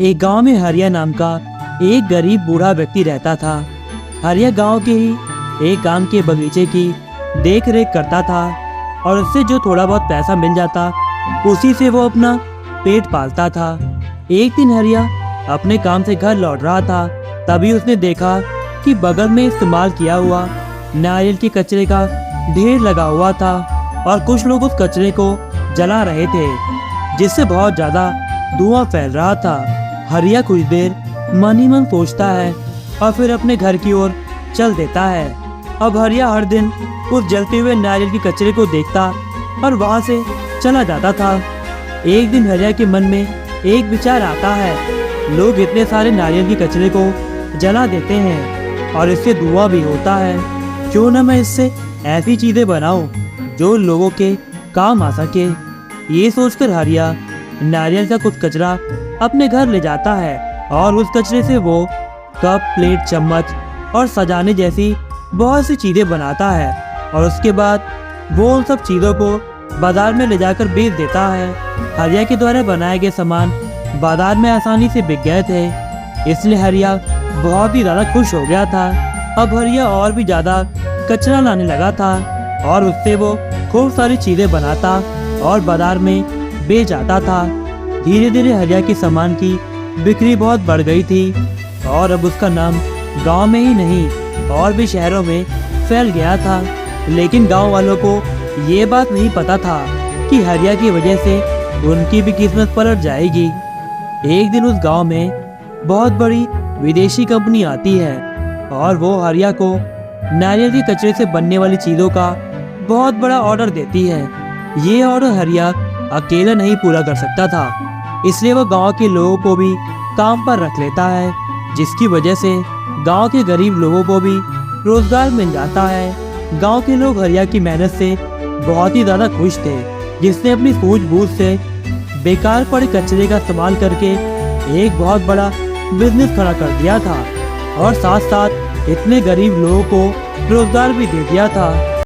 एक गांव में हरिया नाम का एक गरीब बूढ़ा व्यक्ति रहता था। हरिया गांव के ही एक आम के बगीचे की देख रेख करता था और उससे जो थोड़ा बहुत पैसा मिल जाता उसी से वो अपना पेट पालता था। एक दिन हरिया अपने काम से घर लौट रहा था, तभी उसने देखा कि बगल में इस्तेमाल किया हुआ नारियल के कचरे का ढेर लगा हुआ था और कुछ लोग उस कचरे को जला रहे थे, जिससे बहुत ज्यादा धुआं फैल रहा था। हरिया कुछ देर मन ही मन सोचता है और फिर अपने घर की ओर चल देता है। अब हरिया हर दिन उस जलते हुए नारियल के कचरे को देखता और वहां से चला जाता था। एक दिन हरिया के मन में एक विचार आता है, लोग इतने सारे नारियल के कचरे को जला देते हैं और इससे धुआं भी होता है, क्यों न मैं इससे ऐसी चीजें बनाऊं जो लोगों के काम आ सके। ये सोचकर हरिया नारियल का कुछ कचरा अपने घर ले जाता है और उस कचरे से वो कप, प्लेट, चम्मच और सजाने जैसी बहुत सी चीजें बनाता है और उसके बाद वो उन सब चीजों को बाजार में ले जाकर बेच देता है। हरिया के द्वारा बनाए गए सामान बाजार में आसानी से बिक गए थे, इसलिए हरिया बहुत ही ज्यादा खुश हो गया था। अब हरिया और भी ज्यादा कचरा लाने लगा था और उससे वो खूब सारी चीजें बनाता और बाजार में बेच आता था। धीरे धीरे हरिया के सामान की बिक्री बहुत बढ़ गई थी और अब उसका नाम गांव में ही नहीं और भी शहरों में फैल गया था। लेकिन गांव वालों को ये बात नहीं पता था कि हरिया की वजह से उनकी भी किस्मत पलट जाएगी। एक दिन उस गांव में बहुत बड़ी विदेशी कंपनी आती है और वो हरिया को नारियल के कचरे से बनने वाली चीजों का बहुत बड़ा ऑर्डर देती है। ये ऑर्डर हरिया अकेला नहीं पूरा कर सकता था, इसलिए वो गांव के लोगों को भी काम पर रख लेता है, जिसकी वजह से गांव के गरीब लोगों को भी रोजगार मिल जाता है। गांव के लोग हरिया की मेहनत से बहुत ही ज्यादा खुश थे, जिसने अपनी सूझबूझ से बेकार पड़े कचरे का इस्तेमाल करके एक बहुत बड़ा बिजनेस खड़ा कर दिया था और साथ साथ इतने गरीब लोगों को रोजगार भी दे दिया था।